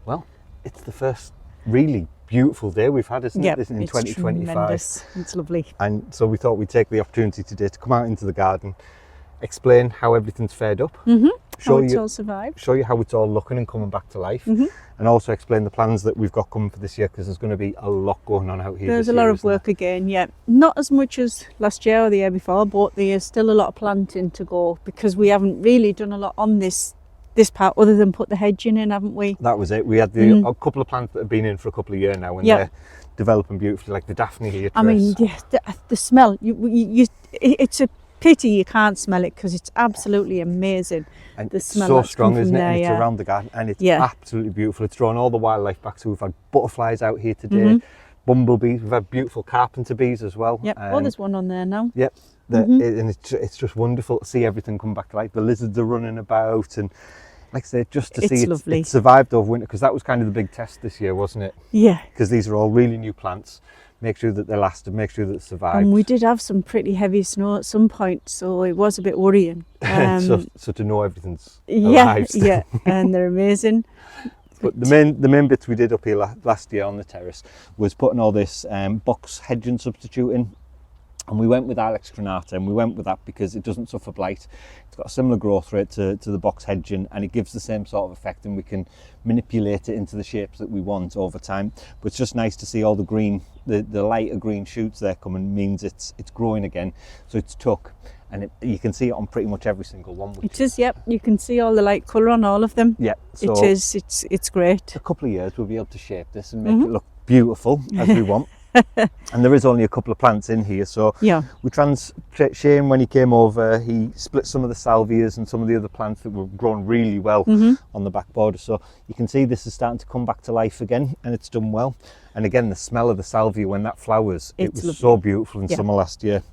Well, it's the first really beautiful day we've had, isn't it? In it's 2025. tremendous. It's lovely. And so we thought we'd take the opportunity today to come out into the garden, explain how everything's fared up, How it's all survived. show you how it's all looking and coming back to life, and also explain the plans that we've got coming for this year, because there's going to be a lot going on out here. There's a lot of work again, Not as much as last year or the year before, but there's still a lot of planting to go, because we haven't really done a lot on this part other than put the hedging in, haven't we? That was it. We had a couple of plants that have been in for a couple of years now, and they're developing beautifully, like the Daphne here. I mean, the smell, it's a pity you can't smell it, because it's absolutely amazing. And the smell so that's strong, come isn't from it? there, And it's around the garden, and it's absolutely beautiful. It's drawn all the wildlife back. So we've had butterflies out here today, bumblebees. We've had beautiful carpenter bees as well. There's one on there now. And it's just wonderful to see everything come back to life. The lizards are running about, and like I say, just to see it survived over winter, because that was kind of the big test this year, wasn't it? Yeah. Because these are all really new plants. Make sure that they lasted, make sure that they survived. And we did have some pretty heavy snow at some point, so it was a bit worrying. So to know everything's alive still. And they're amazing. But the main bits we did up here last year on the terrace was putting all this box hedging substitute in. And we went with Alex Granata, and we went with that because it doesn't suffer blight. It's got a similar growth rate to the box hedging, and it gives the same sort of effect, and we can manipulate it into the shapes that we want over time. But it's just nice to see all the green, the lighter green shoots there coming, means it's growing again. So it's took, and you can see it on pretty much every single one. It is, you can see all the light colour on all of them. So it's great. A couple of years we'll be able to shape this and make it look beautiful as we want. And there is only a couple of plants in here, so Shane, when he came over, he split some of the salvias and some of the other plants that were growing really well on the back border. So you can see this is starting to come back to life again, and it's done well. And again, the smell of the salvia when that flowers, it was lovely. So beautiful in summer last year.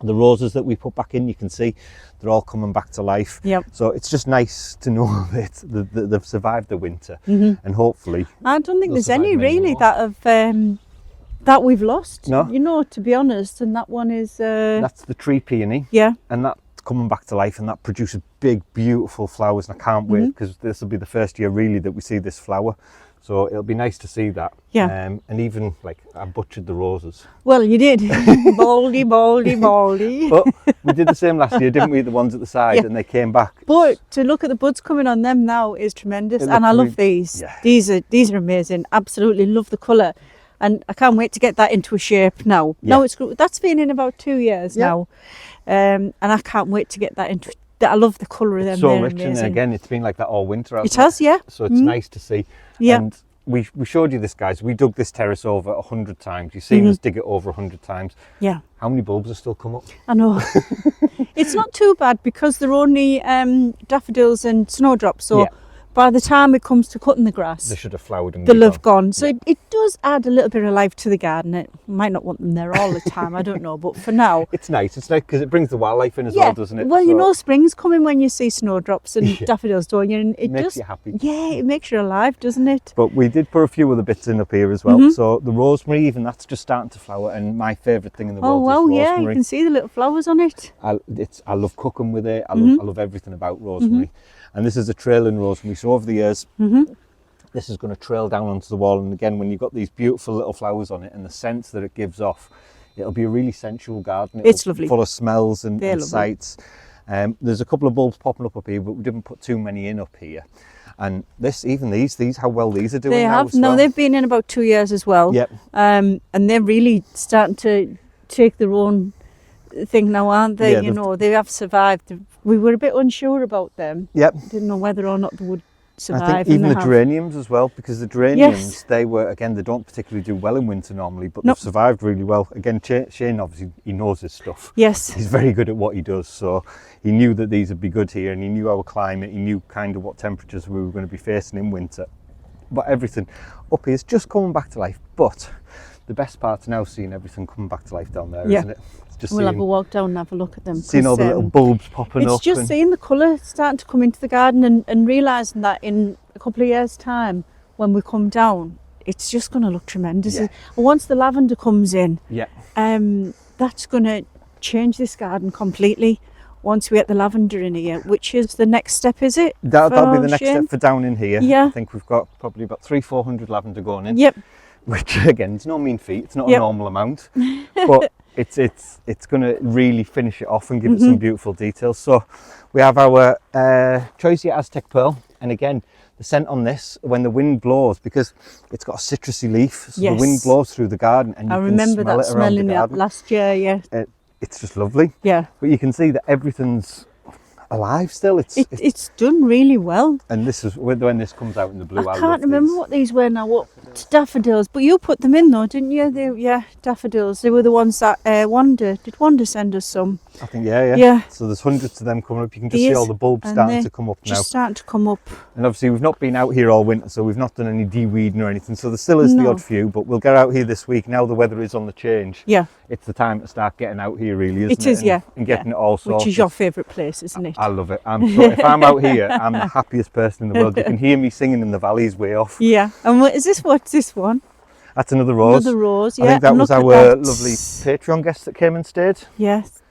The roses that we put back in, you can see they're all coming back to life. So it's just nice to know that they've survived the winter, and hopefully I don't think there's any really that we've lost. No, to be honest. And that one is that's the tree peony. And that's coming back to life, and that produces big beautiful flowers, and I can't wait, because this will be the first year really that we see this flower. So it'll be nice to see that. And even, like, I butchered the roses. Well, you did. baldy. But we did the same last year, didn't we? The ones at the side, and they came back. But to look at the buds coming on them now is tremendous. And I love these. These are amazing. Absolutely love the colour. And I can't wait to get that into a shape now. That's been in about 2 years now. And I can't wait to get that into. I love the colour of them. So rich, and again, it's been like that all winter. It has, So it's nice to see. And we showed you this, guys. We dug this terrace over 100 times. You've seen us dig it over 100 times. How many bulbs have still come up? I know. It's not too bad, because they're only daffodils and snowdrops. So by the time it comes to cutting the grass, they should have flowered and they'll have gone. So it does add a little bit of life to the garden. It might not want them there all the time, I don't know, but for now it's nice. It's nice because it brings the wildlife in as well, doesn't it? Well, you know, spring's coming when you see snowdrops and daffodils, don't you? And it makes you happy. It makes you alive, doesn't it? But we did put a few other bits in up here as well. So the rosemary, even that's just starting to flower, and my favourite thing in the world is rosemary. You can see the little flowers on it. I love cooking with it. I love everything about rosemary. And this is a trailing rosemary, so over the years this is going to trail down onto the wall, and again, when you've got these beautiful little flowers on it and the scent that it gives off, it'll be a really sensual garden. It's lovely, full of smells and sights. There's a couple of bulbs popping up here, but we didn't put too many in up here. And these how well these are doing. They have they've been in about 2 years as well. And they're really starting to take their own thing now, aren't they? They have survived. We were a bit unsure about them. Didn't know whether or not they would survive. I think even the geraniums as well, because the geraniums, they don't particularly do well in winter normally, but they've survived really well. Again, Shane, obviously, he knows his stuff. Yes. He's very good at what he does, so he knew that these would be good here, and he knew our climate, he knew kind of what temperatures we were going to be facing in winter. But everything up here is just coming back to life. But the best part's now seeing everything coming back to life down there, isn't it? We'll have a walk down and have a look at them. Seeing all the little bulbs popping up. It's just seeing the colour starting to come into the garden, and realising that in a couple of years' time, when we come down, it's just going to look tremendous. And once the lavender comes in, that's going to change this garden completely. once we get the lavender in here, which is the next step, is it? That'll be the next step for down in here. Yeah. I think we've got probably about 300-400 lavender going in. Yep. Which again, it's no mean feat. It's not a normal amount, but it's going to really finish it off and give it some beautiful details. So we have our Choisy Aztec Pearl, and again, the scent on this, when the wind blows, because it's got a citrusy leaf, so the wind blows through the garden, and you can smell it around the garden. Last year, yeah. It's just lovely. Yeah. But you can see that everything's alive still. It's done really well. And this is when this comes out in the blue. I can't remember what these were now. What daffodils? But you put them in though, didn't you? Daffodils. They were the ones that Did Wanda send us some? I think yeah. So there's hundreds of them coming up. You can just see all the bulbs starting to come up now. Just starting to come up. And obviously we've not been out here all winter, so we've not done any de-weeding or anything. So there still is the odd few, but we'll get out here this week. Now the weather is on the change. Yeah. It's the time to start getting out here, really, isn't it? It is, and getting it all sorted. Which is your favourite place, isn't it? I love it. I'm sure if I'm out here, I'm the happiest person in the world. You can hear me singing in the valleys way off. Yeah. And what is this? What's this one? That's another rose. Another rose, yeah. I think that was our lovely Patreon guest that came and stayed. Yes.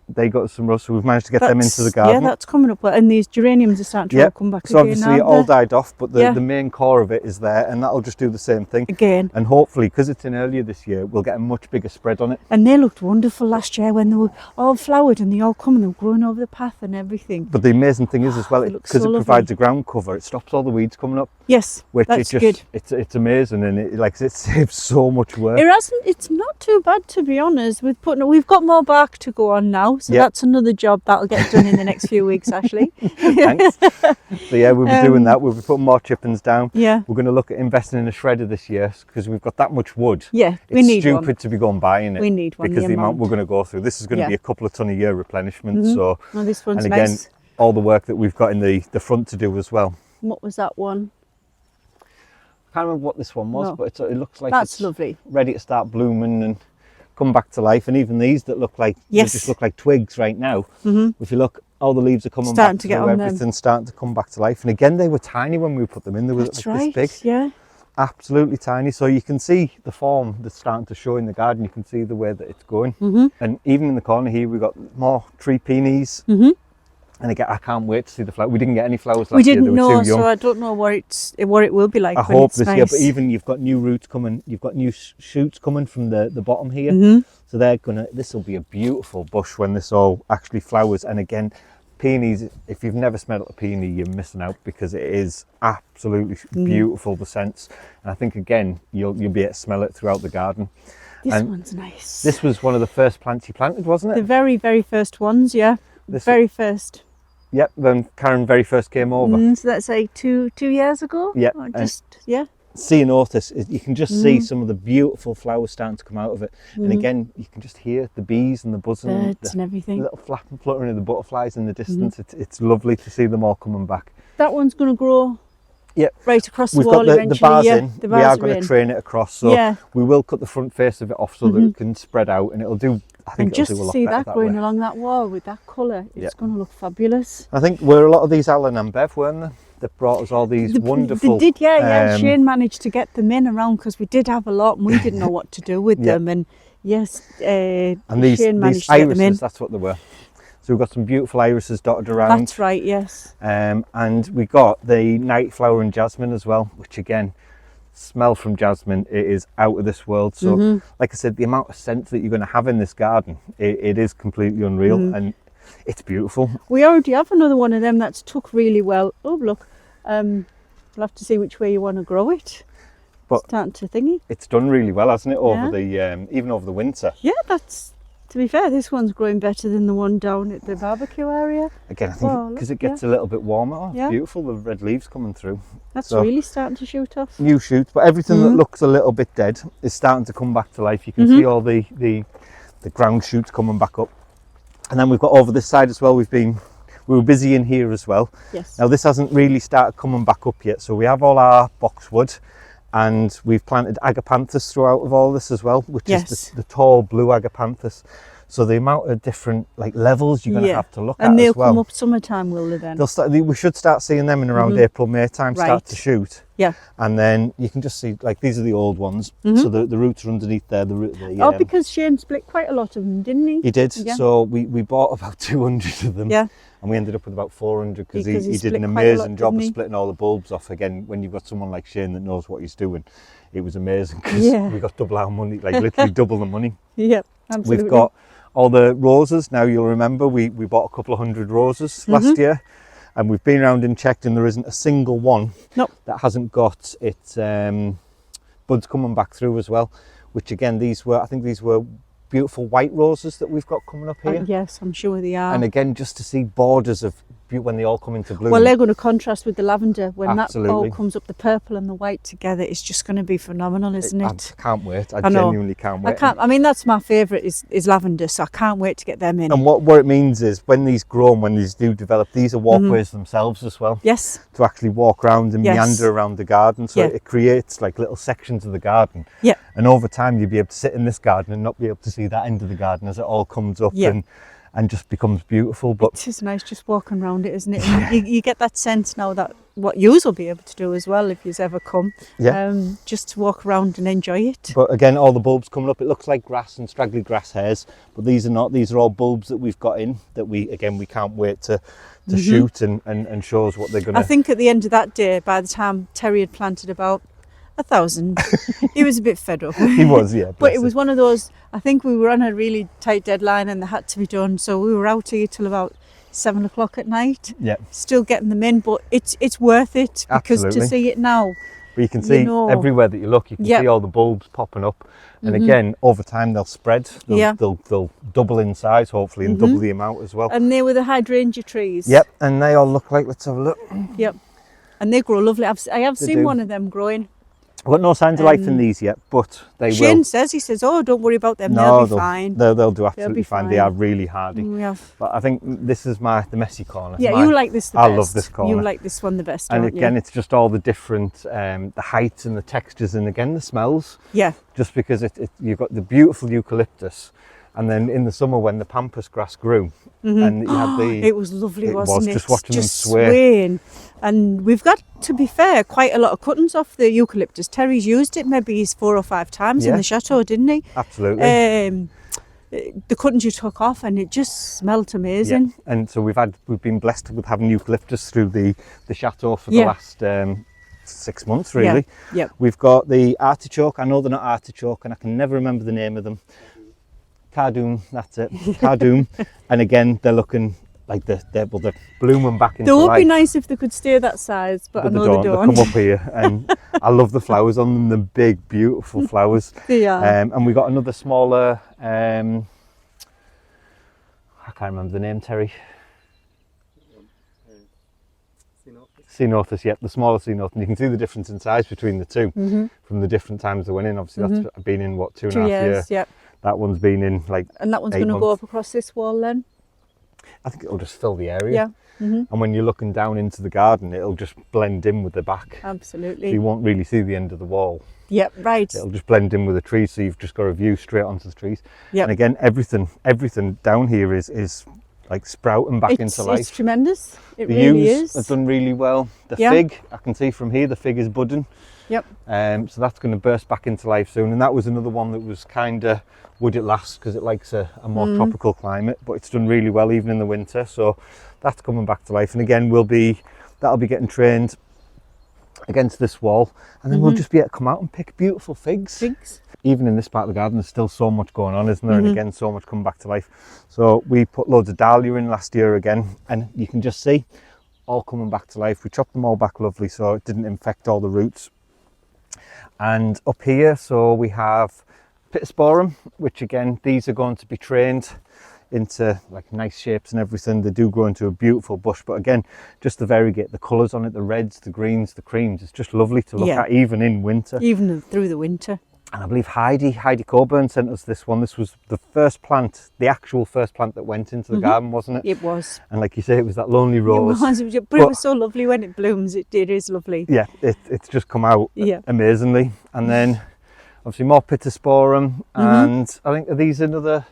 They got some rose, so we've managed to get them into the garden. Yeah, that's coming up well. And these geraniums are starting to all come back so again. So obviously it all died off, but the main core of it is there, and that'll just do the same thing. Again. And hopefully, because it's in earlier this year, we'll get a much bigger spread on it. And they looked wonderful last year when they were all flowered and they all come and they were growing over the path and everything. But the amazing thing is as well, because it provides a ground cover, it stops all the weeds coming up. Yes, which that's good. It's amazing, and it saves so much work. It's not too bad, to be honest. We've got more bark to go on now, so that's another job that'll get done in the next few weeks, Ashley. Thanks. So yeah, we'll be doing that. We'll be putting more chippings down. Yeah. We're going to look at investing in a shredder this year because we've got that much wood. Yeah, we need one. It's stupid to be going buying it. We need one. Because the amount we're going to go through. This is going to be a couple of ton a year replenishment. So, this one's and again, nice. All the work that we've got in the front to do as well. What was that one? I can't remember what this one was, but it looks like that's it's lovely. Ready to start blooming and come back to life. And even these that look like they just look like twigs right now. If you look, all the leaves are coming back to get on everything's starting to come back to life. And again, they were tiny when we put them in. They were this big. Yeah. Absolutely tiny. So you can see the form that's starting to show in the garden. You can see the way that it's going. And even in the corner here, we've got more tree peonies. And again, I can't wait to see the flowers. We didn't get any flowers last year. They were too young. So I don't know what it will be like. I hope this year, but even you've got new roots coming. You've got new shoots coming from the bottom here. So this will be a beautiful bush when this all actually flowers. And again, peonies, if you've never smelled a peony, you're missing out because it is absolutely beautiful, the scents. And I think again, you'll be able to smell it throughout the garden. This one's nice. This was one of the first plants you planted, wasn't it? The very, very first ones, yeah. Very first. Yep, when Karen very first came over. So that's like two years ago? Yeah. Seeing Otis, you can just see some of the beautiful flowers starting to come out of it. And again, you can just hear the bees and the buzzing. Birds and everything. The little flap and fluttering of the butterflies in the distance. It's lovely to see them all coming back. That one's going to grow right across the We've wall got eventually. The bars in. We are going to train it across. So we will cut the front face of it off so that it can spread out, and it'll do. I think just it'll do a lot to see better that going along that wall with that colour, it's going to look fabulous. I think a lot of these Alan and Bev, weren't they? That brought us all these wonderful. They did, yeah. Shane managed to get them in around because we did have a lot and we didn't know what to do with them. And yes, and Shane managed these to get them in. That's what they were. So we've got some beautiful irises dotted around. That's right, yes. And we got the night flower and jasmine as well, which again, smell from jasmine, it is out of this world. So like I said, the amount of scent that you're going to have in this garden, it is completely unreal and it's beautiful. We already have another one of them that's took really well. Oh look, we'll have to see which way you want to grow it. But starting to thingy. It's done really well, hasn't it, over the even over the winter. Yeah, to be fair, this one's growing better than the one down at the barbecue area. Again, I think because it gets a little bit warmer. Oh, it's beautiful, the red leaves coming through. That's really starting to shoot off. New shoots, but everything that looks a little bit dead is starting to come back to life. You can see all the ground shoots coming back up. And then we've got over this side as well, we were busy in here as well. Yes. Now this hasn't really started coming back up yet, so we have all our boxwood and we've planted agapanthus throughout of all this as well, which is the tall blue agapanthus. So the amount of different like levels you're going to have to look at and they'll as well. come up summertime, will they then? We should start seeing them in around April, May time, start to shoot. Yeah. And then you can just see, like, these are the old ones. So the roots are underneath there. Because Shane split quite a lot of them, didn't he? He did. Yeah. So we bought about 200 of them. Yeah. And we ended up with about 400 because he did an split amazing job of splitting all the bulbs off. Again, when you've got someone like Shane that knows what he's doing, it was amazing because we got double our money, like literally double the money. Yeah, absolutely. We've got all the roses. Now you'll remember we bought a couple of hundred roses last year, and we've been around and checked, and there isn't a single one that hasn't got its buds coming back through as well. Which again, I think these were beautiful white roses that we've got coming up here. Yes, I'm sure they are. And again, just to see borders of when they all come into bloom. Well, they're going to contrast with the lavender. When Absolutely. that all comes up, the purple and the white together, it's just going to be phenomenal, isn't it? I can't wait. I genuinely can't wait. I mean, that's my favourite is lavender, so I can't wait to get them in. And what it means is when these grow and when these do develop, these are walkways themselves as well. Yes. To actually walk around and meander around the garden. So it creates like little sections of the garden. Yeah. And over time, you'll be able to sit in this garden and not be able to see that end of the garden as it all comes up and just becomes beautiful. But it's just nice just walking around it, isn't it? And you get that sense now that what yous will be able to do as well if yous ever come. Yeah. Just to walk around and enjoy it. But again, all the bulbs coming up, it looks like grass and straggly grass hairs, but these are not. These are all bulbs that we've got in that we can't wait to shoot and show us what they're going to. I think at the end of that day, by the time Terry had planted about 1,000, he was a bit fed up. He was, yeah. But it was one of those, I think we were on a really tight deadline and they had to be done, so we were out here till about 7 o'clock at night. Yeah. Still getting them in, but it's worth it because to see it now. But you can see everywhere that you look, you can see all the bulbs popping up. And again, over time they'll spread. They'll double in size, hopefully, and double the amount as well. And they were the hydrangea trees. Yep, and they all look like, let's have a look. Yep. And they grow lovely. I have seen one of them growing. I've got no signs of life in these yet, but they will. Shane says, oh, don't worry about them, they'll be fine. They'll do absolutely fine. They are really hardy. But I think this is the messy corner. Yeah, you like this the best. I love this corner. You like this one the best, and again, it's just all the different, the heights and the textures, and again, the smells. Yeah. Just because you've got the beautiful eucalyptus, and then in the summer when the pampas grass grew, and you had it was lovely, wasn't it? Just watching them sway. And we've got, to be fair, quite a lot of cuttings off the eucalyptus. Terry's used it maybe 4 or 5 times in the chateau, didn't he? Absolutely. The cuttings you took off, and it just smelled amazing. Yeah. And so we've been blessed with having eucalyptus through the chateau for the last 6 months, really. Yeah. We've got the artichoke. I know they're not artichoke, and I can never remember the name of them. Cardoon, that's it. Cardoon. And again, they're looking like they're blooming back into life. They would be nice if they could stay that size, but I know they don't. They come up here, and I love the flowers on them, the big, beautiful flowers. They are. And we got another smaller, I can't remember the name, Terry. Ceanothus, the smaller ceanothus. And you can see the difference in size between the two from the different times they went in. Obviously, that's been in, 2.5 years? Yep. That one's been in and that one's going to go up across this wall then? I think it'll just fill the area. Yeah. And when you're looking down into the garden, it'll just blend in with the back. Absolutely. So you won't really see the end of the wall. Yep, right. It'll just blend in with the trees, so you've just got a view straight onto the trees. Yep. And again, everything down here is like sprouting back into life. It's tremendous. It the really yews is. have done really well. The fig, I can see from here, the fig is budding. Yep. So that's going to burst back into life soon. And that was another one that was kind of, would it last? Because it likes a more tropical climate, but it's done really well even in the winter. So that's coming back to life. And again, that'll be getting trained against this wall. And then we'll just be able to come out and pick beautiful figs. Even in this part of the garden, there's still so much going on, isn't there? And again, so much coming back to life. So we put loads of dahlia in last year again, and you can just see all coming back to life. We chopped them all back lovely, so it didn't infect all the roots. And up here, so we have pittosporum, which again, these are going to be trained into like nice shapes and everything. They do grow into a beautiful bush, but again, just to variegate the colours on it, the reds, the greens, the creams, it's just lovely to look at even in winter. Even through the winter. And I believe Heidi Coburn sent us this one. This was the first plant, the actual first plant that went into the garden, wasn't it? It was. And like you say, it was that lonely rose. It was, but it was so lovely when it blooms. It is lovely. Yeah, it's just come out amazingly. And then obviously more pittosporum, and I think are these another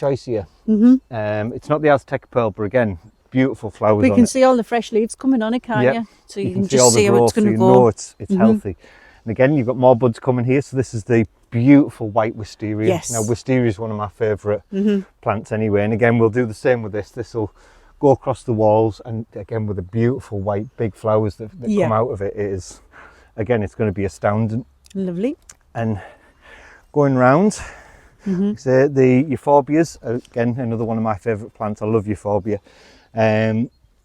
choice here. It's not the Aztec pearl, but again, beautiful flowers. We can see all the fresh leaves coming on it, can't you? So you can just see how it's going to go. You know it's healthy. And again, you've got more buds coming here. So this is the beautiful white wisteria. Yes. Now, wisteria is one of my favourite plants anyway. And again, we'll do the same with this. This will go across the walls, and again, with the beautiful white big flowers that come out of it, it is, again, it's going to be astounding. Lovely. And going round, so the euphorbias, again, another one of my favourite plants. I love euphorbia.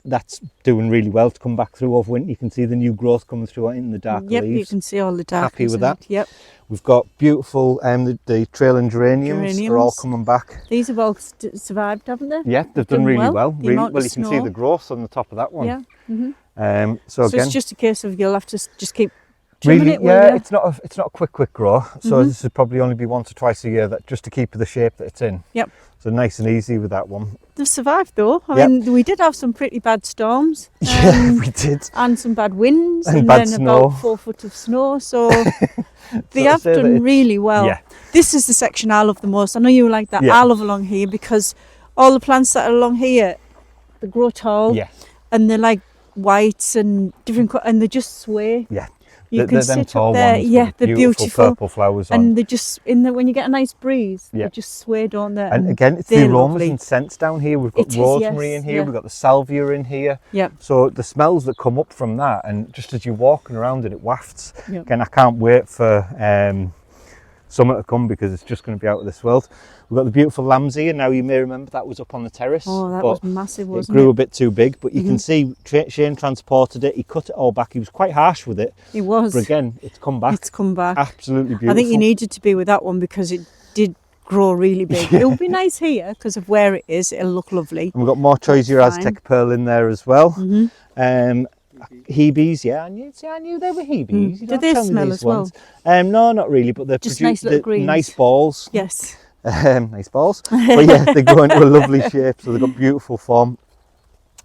That's doing really well to come back through over winter. You can see the new growth coming through in the dark leaves. You can see all the dark. Happy with that. Yep. We've got beautiful the trailing geraniums. They're all coming back. These have all survived, haven't they? Yeah, they've done really well. You can see snow. the growth on the top of that one. Yeah. So again, it's just a case of you'll have to just keep trimming it. Yeah, it's not a quick grow. So this would probably only be once or twice a year, that just to keep the shape that it's in. Yep. So nice and easy with that one. They've survived though. I mean, we did have some pretty bad storms. Yeah, we did. And some bad winds, and then snow. about 4 foot of snow. So they have done really well. Yeah. This is the section I love the most. I know you like that. Yeah. I love along here because all the plants that are along here, they grow tall. Yeah. And they're like whites and different, and they just sway. Yeah. You can them sit tall up there. ones Yeah, with they're beautiful. purple flowers on. And they just when you get a nice breeze, they just sway, don't they? And again, it's the aromas lovely. and scents down here. We've got rosemary in here. We've got the salvia in here. Yeah. So the smells that come up from that, and just as you're walking around it wafts. Yep. Again, I can't wait for summer to come, because it's just going to be out of this world. We've got the beautiful lambs. Now, you may remember that was up on the terrace. Oh, that was massive, wasn't it? It grew a bit too big, but you can see Shane transported it. He cut it all back. He was quite harsh with it. He was. But again, it's come back. It's come back. Absolutely beautiful. I think you needed to be with that one because it did grow really big. It will be nice here because of where it is. It'll look lovely. And we've got more choisier Aztec pearl in there as well. Hebes, yeah, I knew they were hebes. Do they smell as well? No, not really, but they're just nice little greens. Nice balls. Yes. Nice balls. But yeah, they go into a lovely shape, so they've got beautiful form.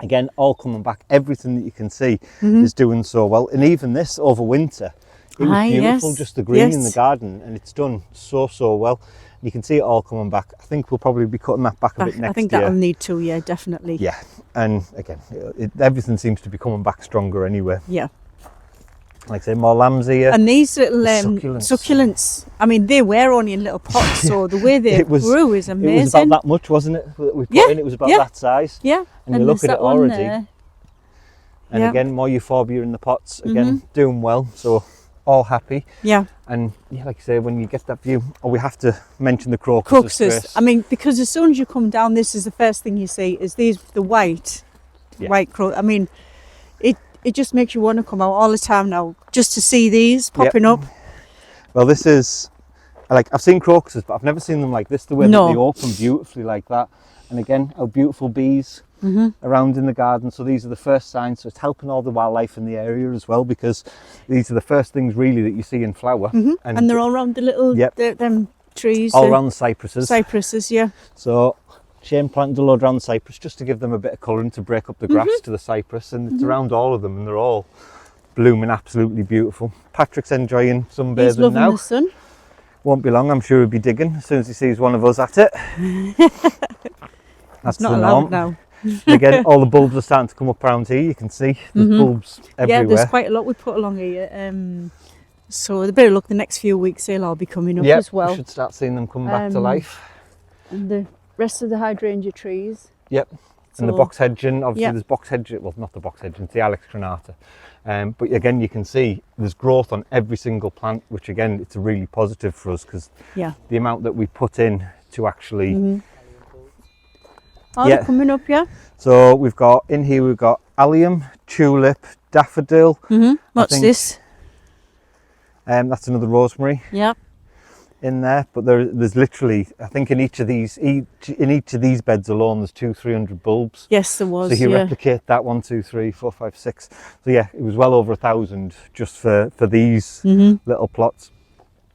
Again, all coming back. Everything that you can see is doing so well. And even this over winter, it was beautiful, just the green in the garden, and it's done so well. You can see it all coming back. I think we'll probably be cutting that back a bit next year. I think that'll need to, yeah, definitely. Yeah, and again, everything seems to be coming back stronger anyway. Yeah. Like I say, more lambs here. And these little succulents, I mean, they were only in little pots, so the way they grew is amazing. It was about that much, wasn't it, that we put in? It was about that size. Yeah. And you look at it already. And again, more euphorbia in the pots. Again, doing well, so all happy. Yeah. And yeah, like I say, when you get that view, we have to mention the crocuses. I mean, because as soon as you come down, this is the first thing you see, is the white crocus. I mean, it just makes you want to come out all the time now, just to see these popping up. Well, this is, like, I've seen crocuses, but I've never seen them like this, the way that they open beautifully like that. And again, our beautiful bees around in the garden. So these are the first signs. So it's helping all the wildlife in the area as well, because these are the first things really that you see in flower. And they're all around the little them trees. All around the cypresses. Cypresses, yeah. So Shane planted a load around the cypress just to give them a bit of colour and to break up the grass to the cypress, and it's around all of them, and they're all blooming absolutely beautiful. Patrick's enjoying sunbathing He's loving now. The sun. Won't be long, I'm sure he'll be digging as soon as he sees one of us at it. That's not allowed now. Again, all the bulbs are starting to come up around here. You can see there's bulbs everywhere. Yeah, there's quite a lot we put along here. So the better luck the next few weeks, they'll all be coming up as well. We should start seeing them come back to life. And the rest of the hydrangea trees. Yep. And the box hedging, obviously there's box hedging, well, not the box hedging, it's the Alex Granata. But again, you can see there's growth on every single plant, which again, it's really positive for us, because the amount that we put in to actually... They're coming up, So we've got allium, tulip, daffodil. What's this? That's another rosemary. Yeah. In there, but there's literally, I think in each of these beds alone, there's 200-300 bulbs. Yes, there was. So you replicate that 1, 2, 3, 4, 5, 6. So yeah, it was well over 1,000 just for these little plots.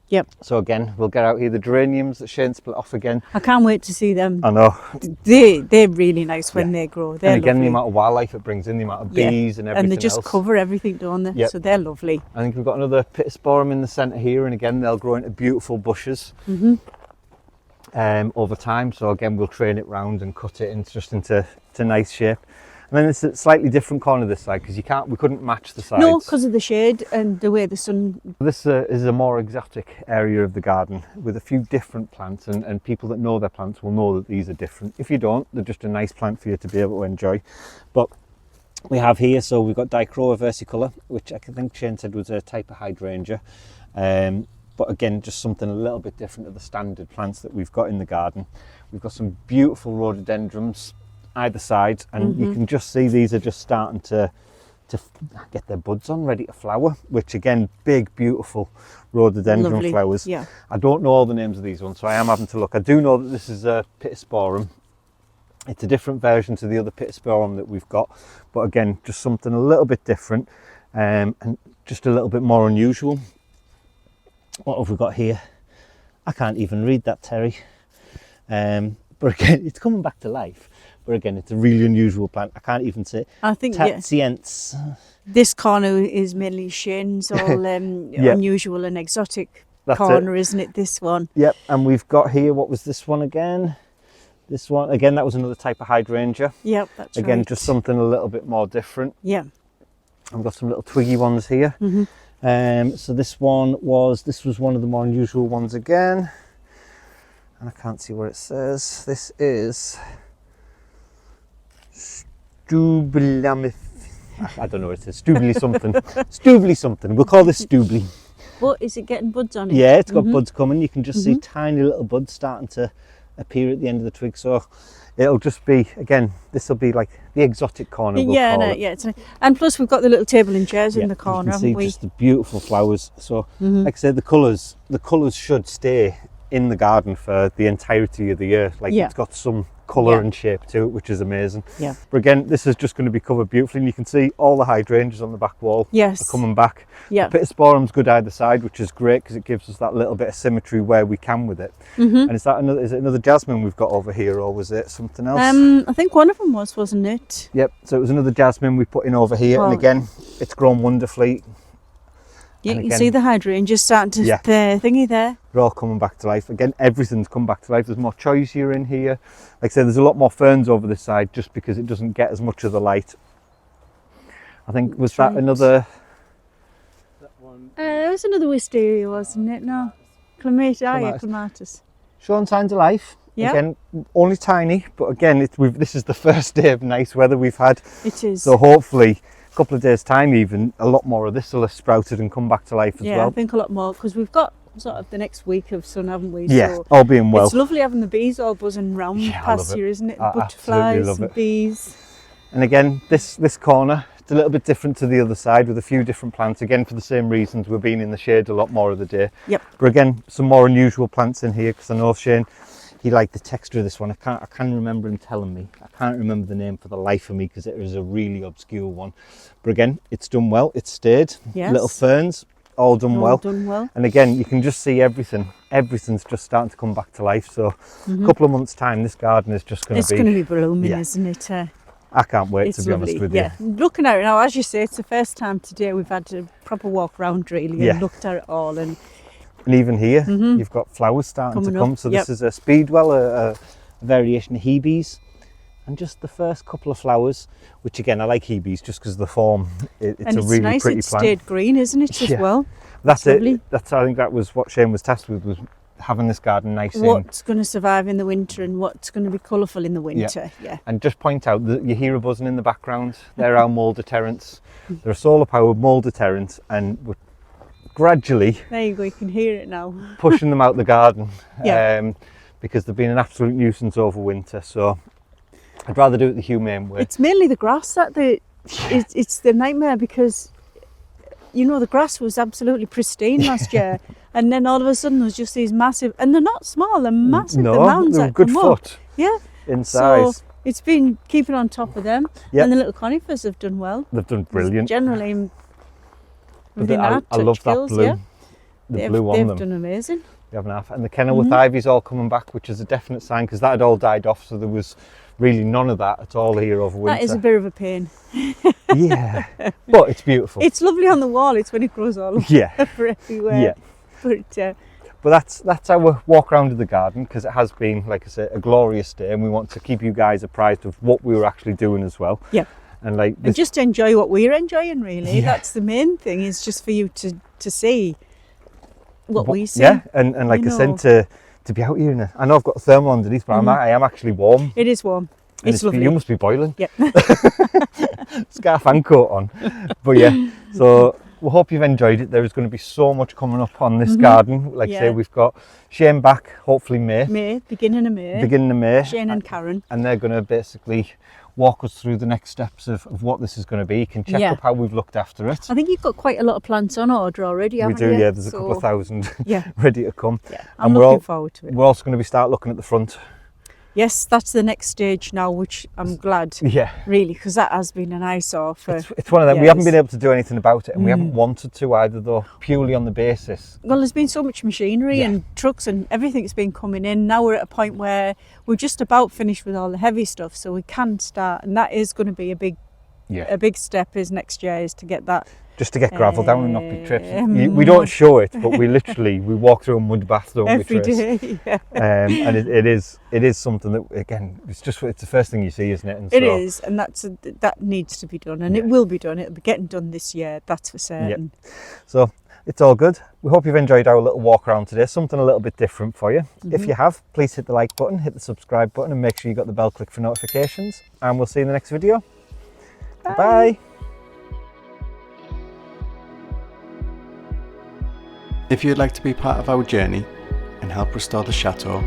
Yep. So again, we'll get out here the geraniums that Shane split off again. I can't wait to see them. I know. They're really nice when they grow. They're and again, lovely. the amount of wildlife it brings in, the amount of bees and everything and they just else. Cover everything, don't they? Yep. So they're lovely. I think we've got another pittosporum in the centre here, and again, they'll grow into beautiful bushes. over time. So again, we'll train it round and cut it into nice shape. And then it's a slightly different corner this side because we couldn't match the sides. No, because of the shade and the way the sun. This is a more exotic area of the garden with a few different plants, and people that know their plants will know that these are different. If you don't, they're just a nice plant for you to be able to enjoy. But we have here, so we've got Dichroa versicolor, which I think Shane said was a type of hydrangea. But again, just something a little bit different to the standard plants that we've got in the garden. We've got some beautiful rhododendrons either side, and you can just see these are just starting to get their buds on, ready to flower, which again, big, beautiful rhododendron Lovely. flowers. Yeah. I don't know all the names of these ones, so I am having to look. I do know that this is a pittosporum. It's a different version to the other pittosporum that we've got, but again, just something a little bit different and just a little bit more unusual. What have we got here? I can't even read that, Terry. But again, it's coming back to life. But again, it's a really unusual plant. I can't even say. I think Terrace. this corner is mainly Shane's all unusual and exotic corner, isn't it? This one. Yep. And we've got here. What was this one again? This one again. That was another type of hydrangea. Yep, that's again, right. just something a little bit more different. Yeah. I've got some little twiggy ones here. So this was one of the more unusual ones again. And I can't see what it says. This is Stublamith. I don't know what it is. Stubly something. Stubly something. We'll call this Stubly. What is it getting buds on it? Yeah, it's got buds coming. You can just see tiny little buds starting to appear at the end of the twig. So it'll just be, again, this will be like the exotic corner. And plus we've got the little table and chairs in the corner, you can see haven't we? just the beautiful flowers. So like I said, the colours should stay in the garden for the entirety of the year. It's got some colour and shape to it, which is amazing. Yeah. But again, this is just going to be covered beautifully, and you can see all the hydrangeas on the back wall are coming back. Yeah. The pittosporum's good either side, which is great because it gives us that little bit of symmetry where we can with it. And is it another jasmine we've got over here, or was it something else? I think one of them wasn't it? Yep. So it was another jasmine we put in over here, and again, it's grown wonderfully. Yeah, you can see the hydrangeas starting to thingy there. They're all coming back to life. Again, everything's come back to life. There's more choice here in here. Like I said, there's a lot more ferns over this side just because it doesn't get as much of the light. I think, was that another... That one. There was another wisteria, wasn't it? No. Clematis. Showing signs of life. Yeah. Again, only tiny, but again, this is the first day of nice weather we've had. It is. So hopefully, a couple of days' time even, a lot more of this will have sprouted and come back to life as well. Yeah, I think a lot more, because we've got sort of the next week of sun, haven't we? Yeah, so all being well. It's lovely having the bees all buzzing round past here, isn't it? I Butterflies love and it. bees. And again, this corner, it's a little bit different to the other side with a few different plants. Again, for the same reasons, we're being in the shade a lot more of the day. Yep. But again, some more unusual plants in here, because I know Shane, he liked the texture of this one. I can't remember him telling me. I can't remember the name for the life of me because it is a really obscure one. But again, it's done well. It's stayed. Yes. Little ferns, all done well. Done well. And again, you can just see everything. Everything's just starting to come back to life. So a couple of months' time, this garden is just going to be... It's going to be blooming, isn't it? I can't wait, to be honest with you. Yeah, looking at it now, as you say, it's the first time today we've had a proper walk round really and looked at it all. And even here, you've got flowers starting to come. So this is a speedwell, a variation of Hebes. And just the first couple of flowers, which again, I like Hebes just because of the form. It's a really nice, pretty it's plant. stayed green, isn't it, as well? That's it. Lovely. I think that was what Shane was tasked with, was having this garden nice what's going to survive in the winter and what's going to be colourful in the winter. Yeah. And just point out that you hear a buzzing in the background. They're our mould deterrents. They're a solar powered mould deterrent, and we're gradually there you go, you can hear it now. pushing them out the garden because they've been an absolute nuisance over winter. So I'd rather do it the humane way. It's mainly the grass it's the nightmare, because the grass was absolutely pristine last year, and then all of a sudden there's just these massive, and they're not small, they're massive, the mounds they're a that good come foot up. in size. So it's been keeping on top of them, and the little conifers have done well. They've done brilliant. Generally within I love that blue. The blue on them. They've done amazing. We have enough. And the Kenilworth ivy's all coming back, which is a definite sign, because that had all died off, so there was really none of that at all here over winter. That is a bit of a pain. Yeah, but it's beautiful. It's lovely on the wall. It's when it grows all over everywhere. Yeah. But But that's our walk around of the garden, because it has been, like I said, a glorious day, and we want to keep you guys apprised of what we were actually doing as well. Yeah. And like and just enjoy what we're enjoying, really. Yeah. That's the main thing, is just for you to see what we see. Yeah, and like I said, to be out here in I know I've got a thermal underneath, but I am actually warm. It is warm. It's lovely. You must be boiling. Yep. Scarf and coat on. But yeah, so we hope you've enjoyed it. There is going to be so much coming up on this garden. Like I say, we've got Shane back, hopefully May. Beginning of May. Shane and Karen. And they're going to basically walk us through the next steps of what this is going to be. You can check up how we've looked after it. I think you've got quite a lot of plants on order already, haven't you? We do, yeah. There's a couple of thousand ready to come. Yeah, I'm looking forward to it. We're also going to start looking at the front. Yes, that's the next stage now, which I'm glad, really, because that has been an eyesore for It's one of them. years. We haven't been able to do anything about it, and we haven't wanted to either, though, purely on the basis. Well, there's been so much machinery and trucks and everything's been coming in. Now we're at a point where we're just about finished with all the heavy stuff, so we can start, and that is going to be a big step is next year, is to get that. Just to get gravel down and not big trips. We don't show it, but we walk through a mud bath, don't every we, Trace? day. Yeah. And it is something that, again, it's the first thing you see, isn't it? And it is, and that needs to be done, and it will be done. It'll be getting done this year, that's for certain. Yeah. So it's all good. We hope you've enjoyed our little walk around today, something a little bit different for you. If you have, please hit the like button, hit the subscribe button, and make sure you got the bell click for notifications. And we'll see you in the next video. Bye. If you'd like to be part of our journey and help restore the chateau,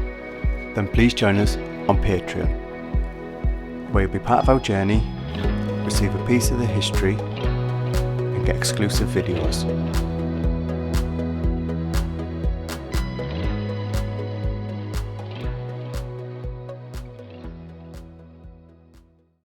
then please join us on Patreon, where you'll be part of our journey, receive a piece of the history, and get exclusive videos.